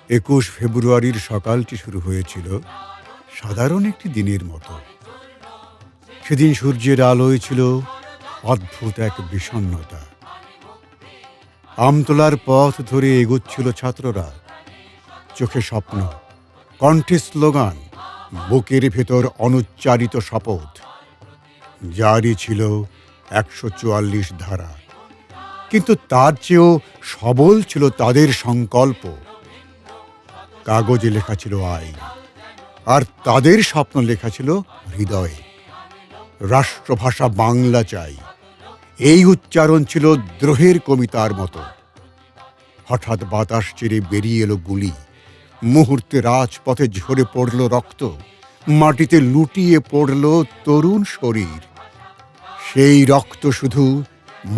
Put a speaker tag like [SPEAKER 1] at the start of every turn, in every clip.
[SPEAKER 1] ২১ ফেব্রুয়ারির সকালটি শুরু হয়েছিল সাধারণ একটি দিনের মতো। সেদিন সূর্যের আলোয় ছিল অদ্ভুত এক বিষণ্ণতা। আমতলার পথ ধরে এগোচ্ছিল ছাত্ররা, চোখে স্বপ্ন, কণ্ঠে স্লোগান, বুকের ভেতর অনুচ্চারিত শপথ। জারি ছিল ১৪৪ ধারা, কিন্তু তার চেয়েও সবল ছিল তাদের সংকল্প। কাগজে লেখা ছিল আইন, আর তাদের স্বপ্ন লেখা ছিল হৃদয়ে। রাষ্ট্রভাষা বাংলা চাই, এই উচ্চারণ ছিল দ্রোহের কবিতার মতো। হঠাৎ বাতাস চিরে বেরিয়ে এলো গুলি, মুহূর্তে রাজপথে ঝরে পড়ল রক্ত, মাটিতে লুটিয়ে পড়ল তরুণ শরীর। সেই রক্ত শুধু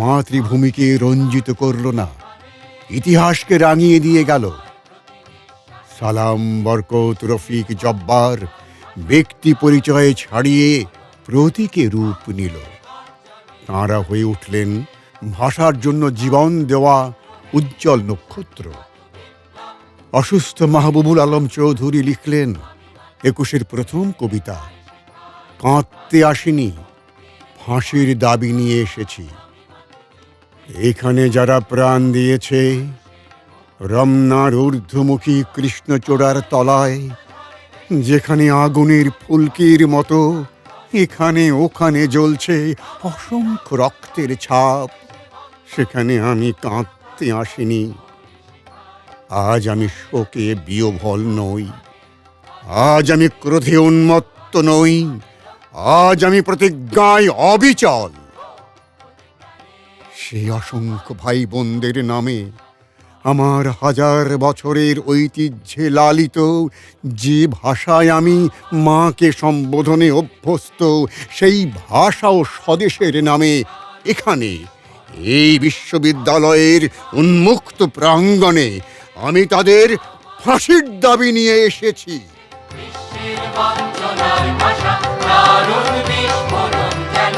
[SPEAKER 1] মাতৃভূমিকে রঞ্জিত করল না, ইতিহাসকে রাঙিয়ে দিয়ে গেল। সালাম, বরকত, রফিক, জব্বার ব্যক্তি পরিচয়ে ছাড়িয়ে প্রতীকে রূপ নিল। তাঁরা হয়ে উঠলেন ভাষার জন্য জীবন দেওয়া উজ্জ্বল নক্ষত্র। অসুস্থ মাহবুবুল আলম চৌধুরী লিখলেন ২১-এর প্রথম কবিতা, কাঁদতে আসিনি, ফাঁসির দাবি নিয়ে এসেছি। এখানে যারা প্রাণ দিয়েছে, রমনার ঊর্ধ্বমুখী কৃষ্ণচূড়ার তলায়, যেখানে আগুনের ফুলকির মতো এখানে ওখানে জ্বলছে অসংখ্য রক্তের ছাপ, সেখানে আমি কাঁদতে আসিনি। আজ আমি শোকে বিহ্বল নই, আজ আমি ক্রোধে উন্মত্ত নই, আজ আমি প্রতিজ্ঞায় অবিচল। সেই অসংখ্য ভাই বোনদের নামে, আমার হাজার বছরের ঐতিহ্যে লালিত যে ভাষায় আমি মাকে সম্বোধনে অভ্যস্ত, সেই ভাষা ও স্বদেশের নামে এখানে এই বিশ্ববিদ্যালয়ের উন্মুক্ত প্রাঙ্গণে আমি তাদের ফাঁসির দাবি নিয়ে এসেছি।
[SPEAKER 2] বিশ্বের বঞ্চনার ভাষা, দারুণ বিস্ফোরণ যেন